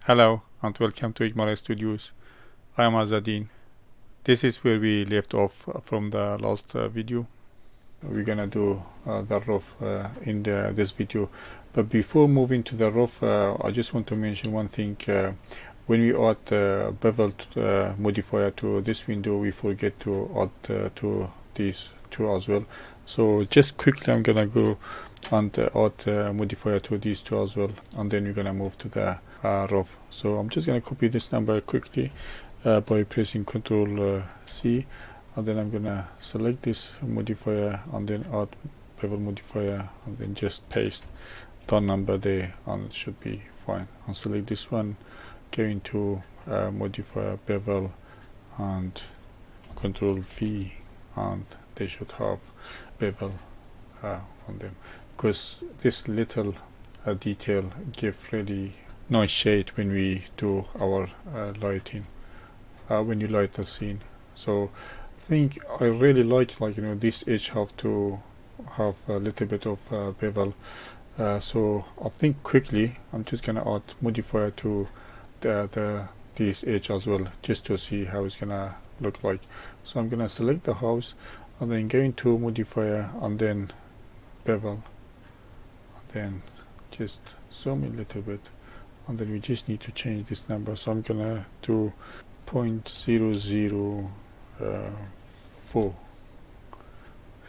Hello and welcome to Ekmalay Studios. I am Azadin. This is where we left off from the last video. We're gonna do the roof in this video, but before moving to the roof, I just want to mention one thing. When we add bevel modifier to this window, we forget to add to these two as well. So just quickly, I'm gonna go and add modifier to these two as well, and then we're gonna move to the roof. So I'm just gonna copy this number quickly by pressing Ctrl C, and then I'm gonna select this modifier and then add bevel modifier and then just paste the number there, and it should be fine. And select this one, go into modifier bevel and Ctrl V, and they should have bevel on them, because this little detail give really nice shade when we do our lighting, when you light the scene. So I think I really like this edge have to have a little bit of bevel. So I think quickly I'm just gonna add modifier to this edge as well, just to see how it's gonna look like. So I'm gonna select the house and then go into modifier and then bevel, and then just zoom in a little bit, and then we just need to change this number. So I'm gonna do 0.004.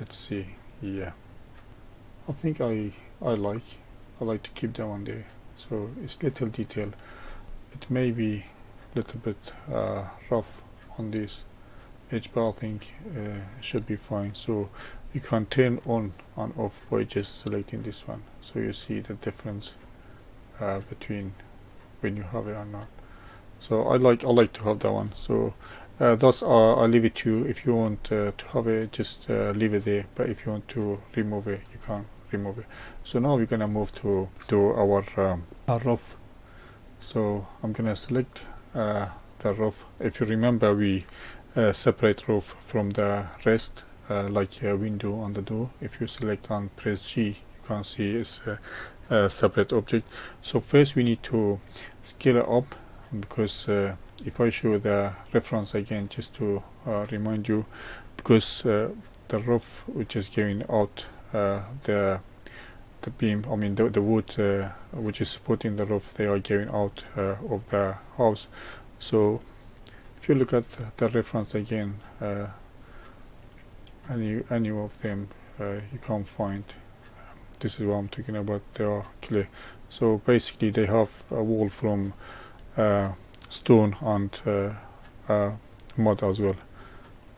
Let's see. Yeah, I think I like to keep that one there. So it's little detail. It may be a little bit rough on this edge, but I think it should be fine. So you can turn on and off by just selecting this one, so you see the difference between when you have it or not. So I like to have that one. So that's I'll leave it to you. If you want to have it, just leave it there, but if you want to remove it, you can remove it. So now we're gonna move to our roof. So I'm gonna select the roof. If you remember, we separate roof from the rest, like a window on the door. If you select and press G, you can see it's a separate object. So first we need to scale it up, because if I show the reference again, just to remind you, because the roof which is going out, the beam, I mean the wood which is supporting the roof, they are going out of the house. So if you look at the reference again, any of them you can't find. This is what I'm talking about. They are clear. So basically they have a wall from stone and mud as well.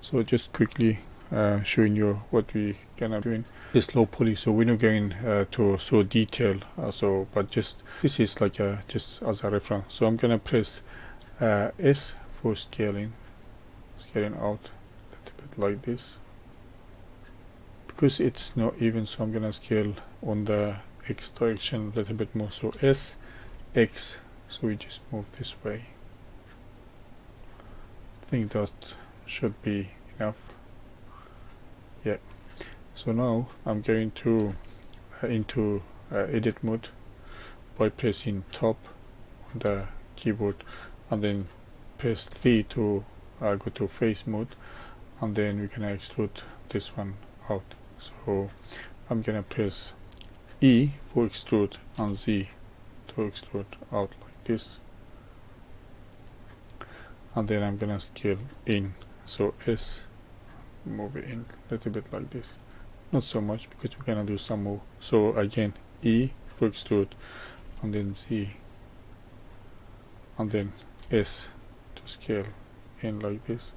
So just quickly showing you what we gonna doing. This low poly, so we're not going to so detail. So but just this is like just as a reference. So I'm gonna press S for scaling out a little bit like this, because it's not even. So I'm gonna scale on the X direction a little bit more. So S X. So we just move this way. I think that should be enough. Yeah. So now I'm going to into edit mode by pressing top on the keyboard, and then press 3 to go to face mode, and then we can extrude this one out. So I'm gonna press E for extrude and Z to extrude out like this, and then I'm gonna scale in. So S, move it in a little bit like this, not so much because we're gonna do some more. So again, E for extrude, and then Z, and then S to scale in like this.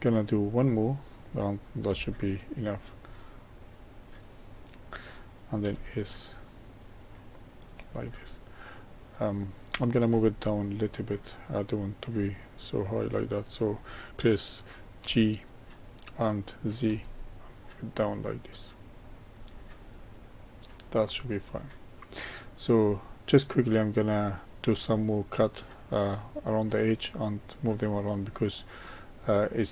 Gonna do one more, and that should be enough, and then S like this. I'm gonna move it down a little bit. I don't want to be so high like that. So press G and Z, move it down like this. That should be fine. So just quickly, I'm gonna do some more cut around the edge and move them around, because it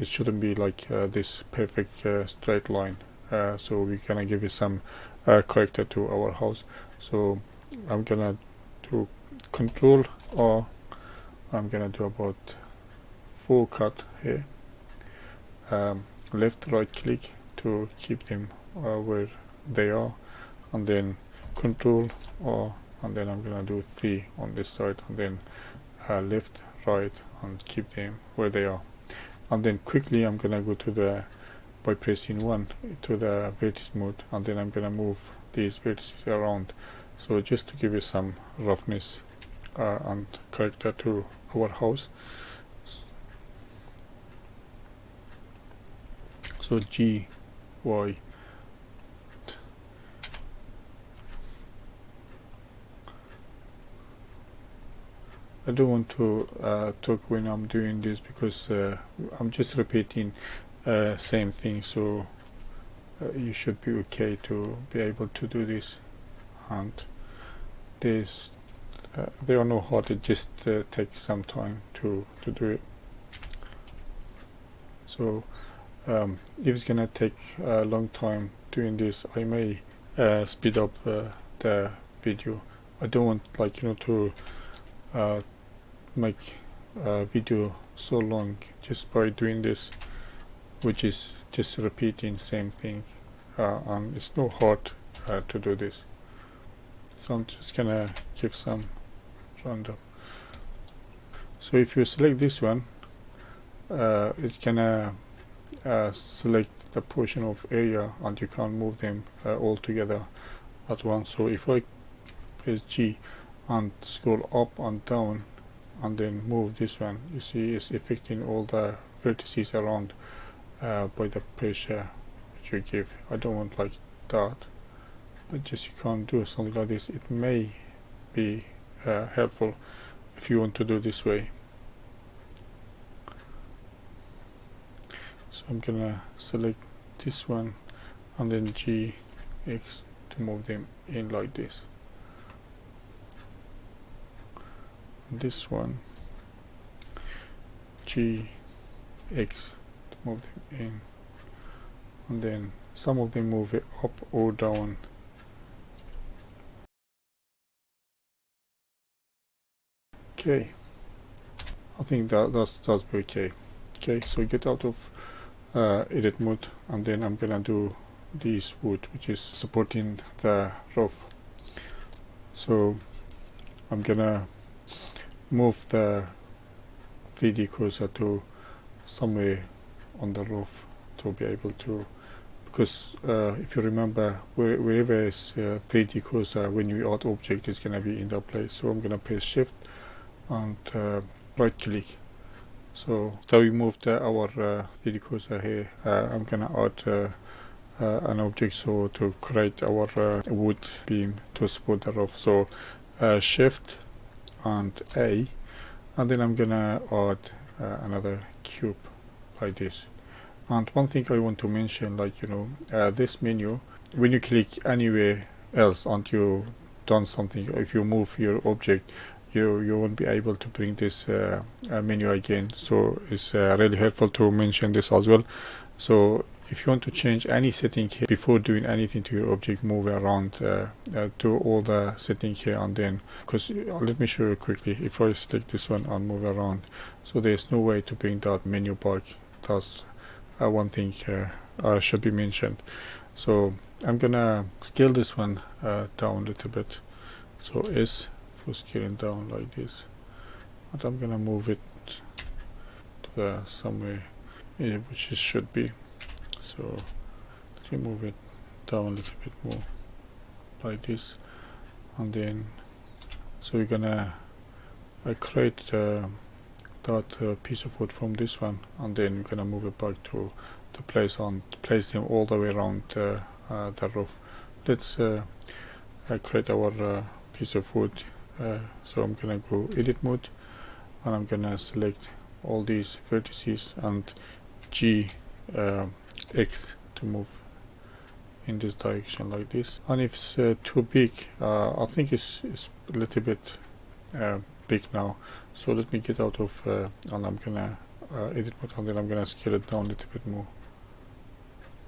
shouldn't be like this perfect straight line. So we're gonna give it some character to our house. So I'm gonna do control, or I'm gonna do about 4 cut here. Left right click to keep them where they are, and then control, or and then I'm gonna do 3 on this side, and then left right and keep them where they are. And then quickly I'm gonna go to the, by pressing 1, to the vertex mode, and then I'm gonna move these vertices around, so just to give you some roughness and character to our house. So G, Y, I don't want to talk when I'm doing this, because I'm just repeating same thing, so you should be okay to be able to do this. And this they are no hard, it just takes some time to do it. So if it's gonna take a long time doing this, I may speed up the video. I don't want, like, to make a video so long just by doing this, which is just repeating same thing, and it's no hard to do this. So I'm just gonna give some random. So if you select this one, it's gonna select the portion of area, and you can't move them all together at once. So if I press G and scroll up and down and then move this one, you see it's affecting all the vertices around by the pressure that you give. I don't want like that, but just you can't do something like this. It may be helpful if you want to do this way. So I'm gonna select this one and then G, X to move them in like this. And this one, G, X to move them in, and then some of them move it up or down. Okay, I think that's okay. Okay, so get out of edit mode, and then I'm gonna do this wood, which is supporting the roof. So I'm gonna move the 3D cursor to somewhere on the roof to be able to, because if you remember, wherever is 3D cursor, when you add object, it's gonna be in that place. So I'm gonna press shift and right click. So we moved our 3D cursor here. I'm gonna add an object, so to create our wood beam to support the roof. So shift and A, and then I'm gonna add another cube like this. And one thing I want to mention, like, this menu, when you click anywhere else and you done something, if you move your object, you won't be able to bring this menu again. So it's really helpful to mention this as well. So if you want to change any setting here before doing anything to your object, move around to all the settings here, and then, because let me show you quickly. If I select this one and move around, so there's no way to bring that menu back. That's one thing should be mentioned. So I'm gonna scale this one down a little bit. So S for scaling down like this, and I'm gonna move it to somewhere which it should be. So let me move it down a little bit more like this, and then so we're gonna create that piece of wood from this one, and then we're gonna move it back to the place and place them all the way around the roof. Let's create our piece of wood. So I'm gonna go edit mode, and I'm gonna select all these vertices and G, X to move in this direction like this. And if it's too big, I think it's a little bit big now, so let me get out of and I'm gonna edit mode, and then I'm gonna scale it down a little bit more.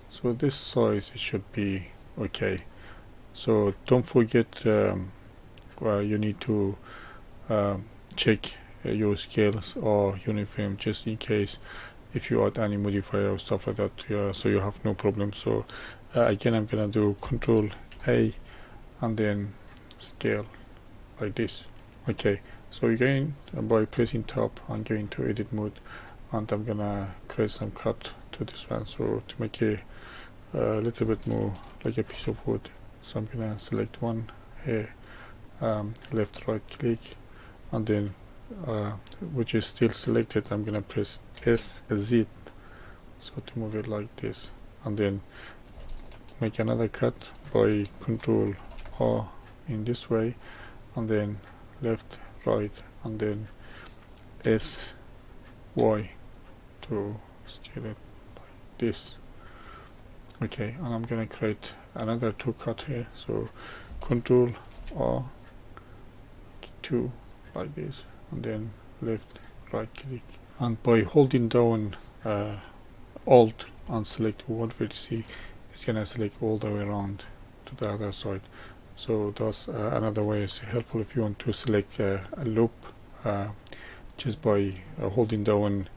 So this size, it should be okay. So don't forget you need to check your scales or uniform, just in case if you add any modifier or stuff like that, so you have no problem. So again, I'm gonna do Control A and then scale like this. Okay, so again, by pressing tab, I'm going to edit mode, and I'm gonna create some cut to this one, so to make it a little bit more like a piece of wood. So I'm gonna select one here, left right click, and then which is still selected, I'm gonna press SZ, so to move it like this, and then make another cut by Control R in this way, and then left right, and then SY to scale it like this. Okay, and I'm gonna create another two cut here, so Control R 2 like this, and then left right click, and by holding down Alt and select one vertex, it's gonna select all the way around to the other side. So that's another way is helpful if you want to select a loop, just by holding down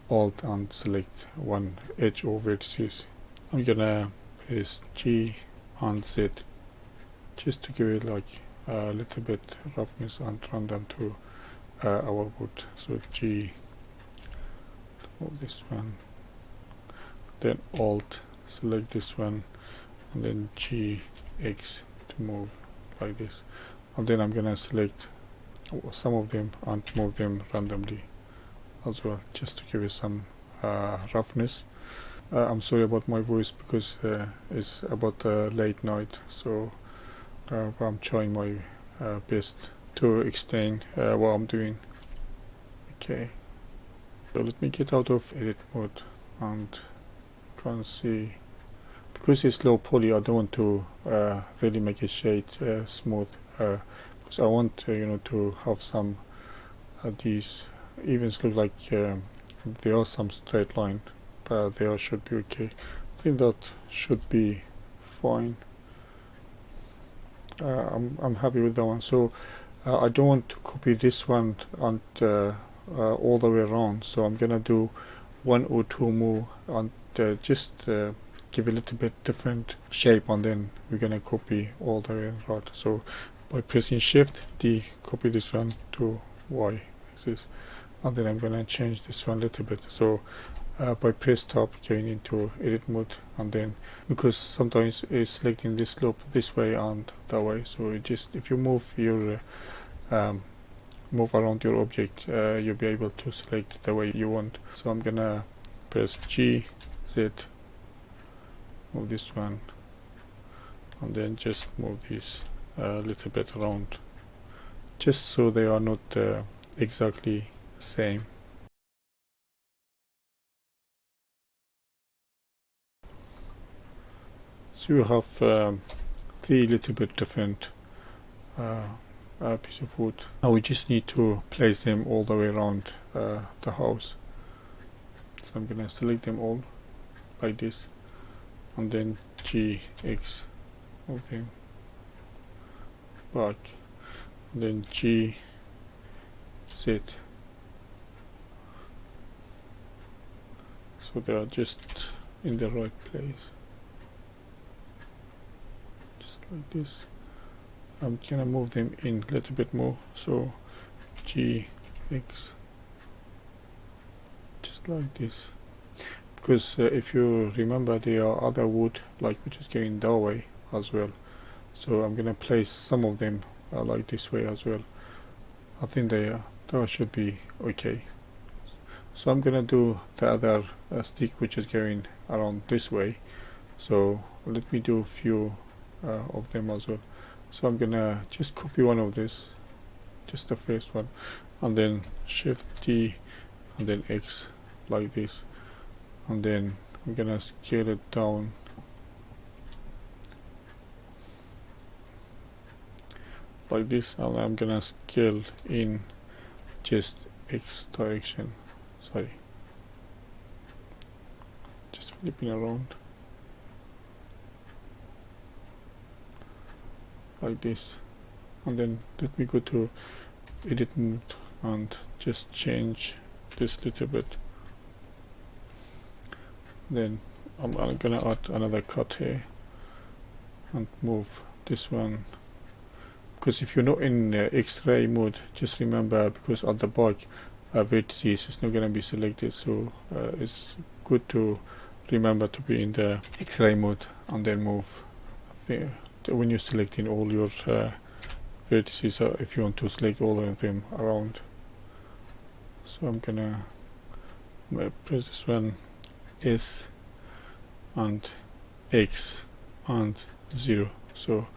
Alt and select one edge or vertices. I'm gonna press G and Z just to give it like a little bit roughness and run them to our wood. So G, move this one, then Alt, select this one, and then G, X to move like this. And then I'm gonna select some of them and move them randomly as well, just to give it some roughness. I'm sorry about my voice because it's about late night, so I'm trying my best to explain what I'm doing. Okay, so let me get out of edit mode, and can see, because it's low poly, I don't want to really make a shade smooth, because I want to have some these events look like there are some straight line, but they all should be okay. I think that should be fine. I'm happy with that one. So I don't want to copy this one and all the way around, so I'm gonna do one or two more and just give a little bit different shape, and then we're gonna copy all the way around. So by pressing Shift D, copy this one to Y axis, and then I'm gonna change this one a little bit. So by press tab, going into edit mode, and then because sometimes it's selecting this loop this way and that way, so it just, if you move your move around your object, you'll be able to select the way you want. So I'm gonna press G, Z, move this one, and then just move this a little bit around, just so they are not exactly the same. So you have three little bit different piece of wood. Now we just need to place them all the way around the house. So I'm gonna select them all like this, and then G, X, move them back, and then G, Z. So they are just in the right place, just like this. I'm gonna move them in a little bit more, so G, X, just like this, because if you remember, there are other wood like which is going that way as well, so I'm gonna place some of them like this way as well. I think that should be okay. So I'm gonna do the other stick which is going around this way, so let me do a few of them as well. So I'm gonna just copy one of this, just the first one, and then Shift D and then X like this, and then I'm gonna scale it down like this, and I'm gonna scale in just X direction, sorry, just flipping around like this, and then let me go to edit mode and just change this little bit. Then I'm gonna add another cut here and move this one, because if you're not in X-ray mode, just remember, because at the back vertices is not gonna be selected, so it's good to remember to be in the X-ray mode and then move when you're selecting all your vertices, if you want to select all of them around. So I'm gonna press this one, S and X and 0, so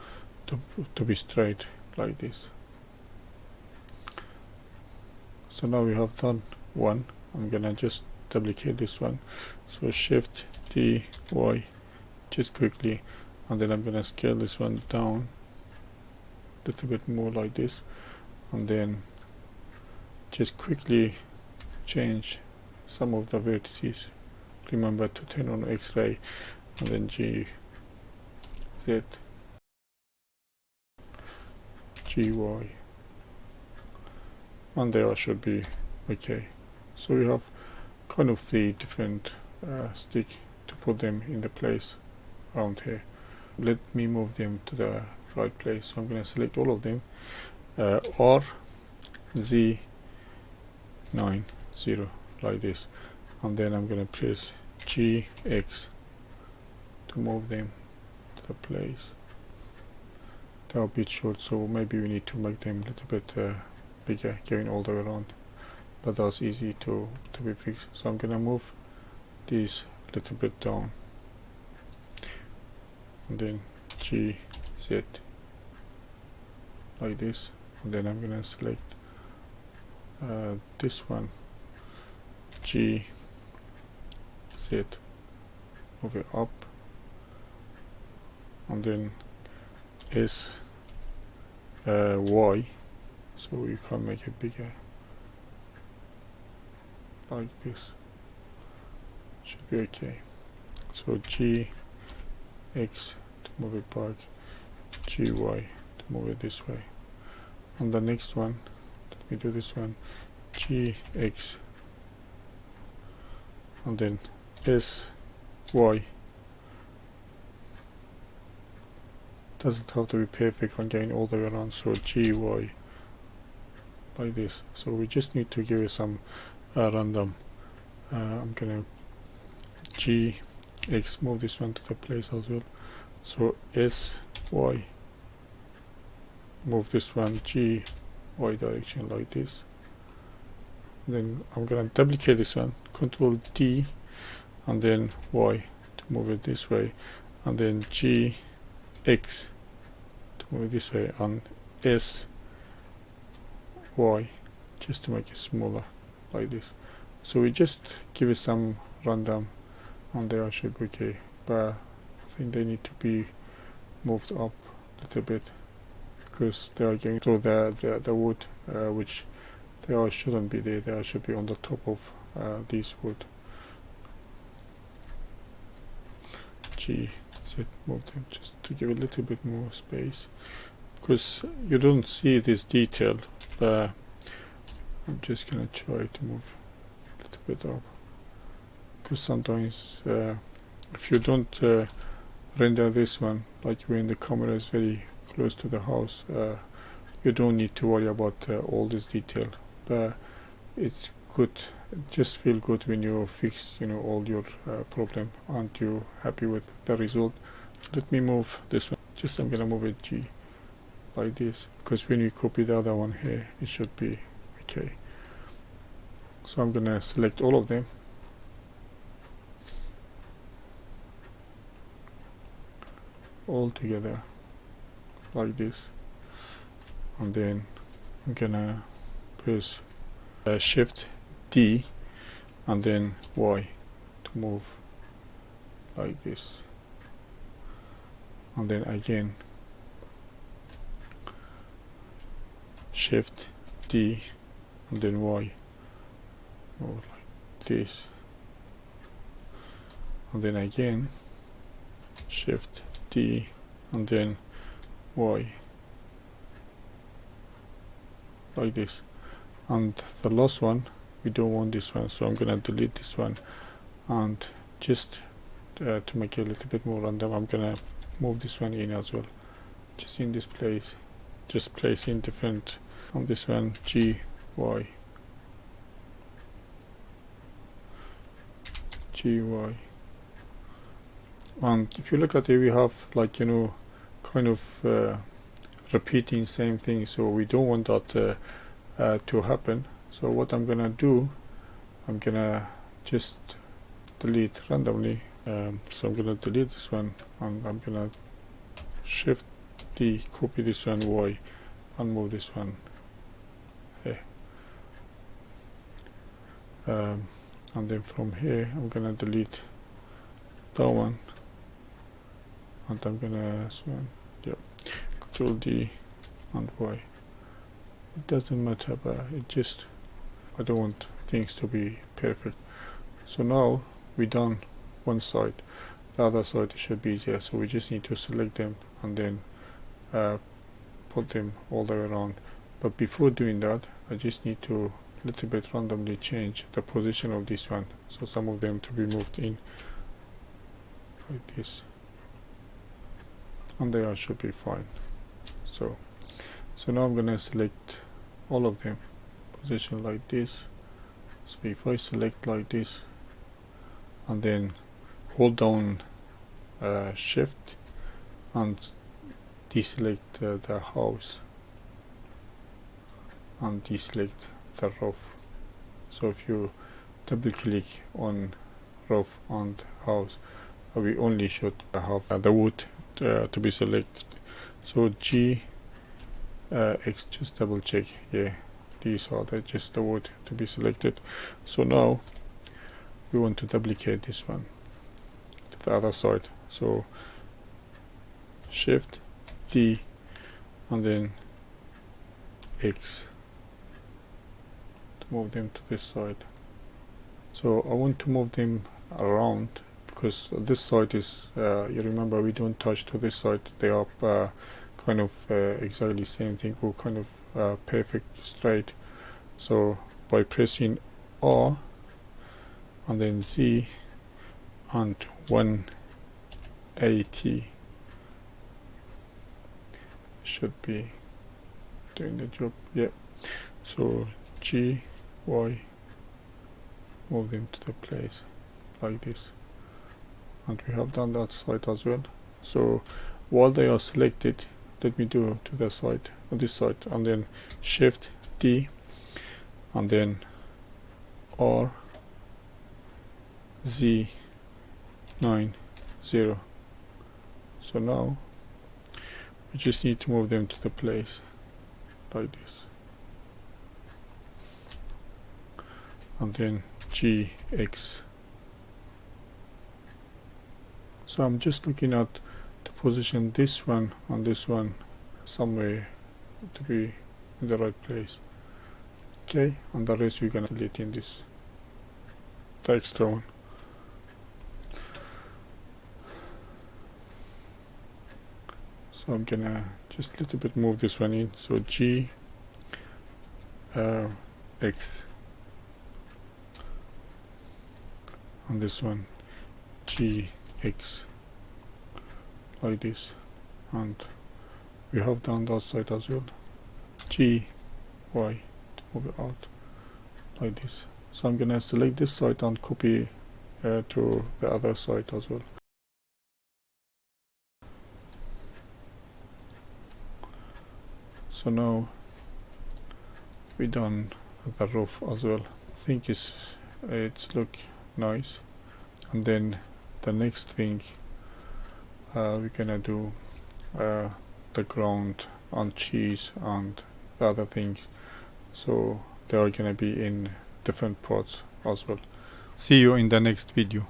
to be straight like this. So now we have done one. I'm gonna just duplicate this one, so Shift D Y just quickly, and then I'm gonna scale this one down a little bit more like this, and then just quickly change some of the vertices. Remember to turn on X-ray, and then G Z G Y, and there should be okay. So we have kind of 3 different stick to put them in the place around here. Let me move them to the right place. So I'm going to select all of them, R Z 9 0 like this, and then I'm going to press G X to move them to the place. They're a bit short, so maybe we need to make them a little bit bigger, going all the way around, but that's easy to be fixed. So I'm gonna move these a little bit down, and then G Z like this, and then I'm gonna select this one, G Z, move it up, and then S Y, so you can make it bigger like this. Should be okay. So G X to move it back, G Y to move it this way, and the next one, let me do this one, G X, and then S Y. Doesn't have to be perfect on going all the way around, so G Y like this. So we just need to give it some random. I'm gonna G X, move this one to the place as well, so S Y, move this one G Y direction like this. Then I'm gonna duplicate this one, Control D, and then Y to move it this way, and then G X to move it this way, and S Y just to make it smaller like this. So we just give it some random, and there should be okay, but I think they need to be moved up a little bit, because they are going through the wood, which they shouldn't be there. They should be on the top of this wood. G Z, move them just to give a little bit more space, because you don't see this detail, but I'm just gonna try to move a little bit up, because sometimes if you don't render this one, like when the camera is very close to the house, you don't need to worry about all this detail, but it's good, just feel good when you fix all your problem and you're happy with the result. Let me move this one, just I'm gonna move it G like this, because when you copy the other one here, it should be okay. So I'm gonna select all of them, all together like this, and then I'm gonna press Shift D and then Y to move like this, and then again Shift D and then Y, move like this, and then again Shift D and then Y, like this. And the last one, we don't want this one, so I'm gonna delete this one, and just to make it a little bit more random, I'm gonna move this one in as well, just in this place, just place in different. On this one, G Y G Y. And if you look at it, we have like, you know, kind of repeating same thing, so we don't want that to happen. So what I'm gonna do, I'm gonna just delete randomly. So I'm gonna delete this one, and I'm gonna shift D, copy this one Y, and move this one here. And then from here I'm gonna delete that one, and I'm gonna Control D and Y. It doesn't matter, but it just, I don't want things to be perfect. So now we done one side, the other side should be easier, so we just need to select them and then put them all the way around. But before doing that, I just need to little bit randomly change the position of this one, so some of them to be moved in like this, and they all should be fine. So now I'm gonna select all of them, position like this. So if I select like this and then hold down shift and deselect the house and deselect the roof. So if you double click on roof and house, we only should have the wood to be selected. So G X, just double check, yeah, these are just the wood to be selected. So now we want to duplicate this one to the other side, so shift D and then X to move them to this side. So I want to move them around because this side is you remember we don't touch to this side, they are kind of exactly same thing, or kind of perfect straight. So by pressing R and then Z and 180 should be doing the job. Yeah, so G Y, move them to the place like this, and we have done that side as well. So while they are selected, let me do to the side, on this side, and then shift D and then R Z 90. So now we just need to move them to the place like this, and then GX. So I'm just looking at to position this one and this one somewhere to be in the right place. Okay, and the rest we're gonna delete in this, the extra one. So I'm gonna just a little bit move this one in, so G X, and this one G X like this, and we have done that side as well, G Y to move it out like this. So I'm gonna select this side and copy to the other side as well. So now we done the roof as well. I think it's look nice. And then the next thing we're gonna do the ground and cheese and the other things. So they are gonna be in different parts as well. See you in the next video.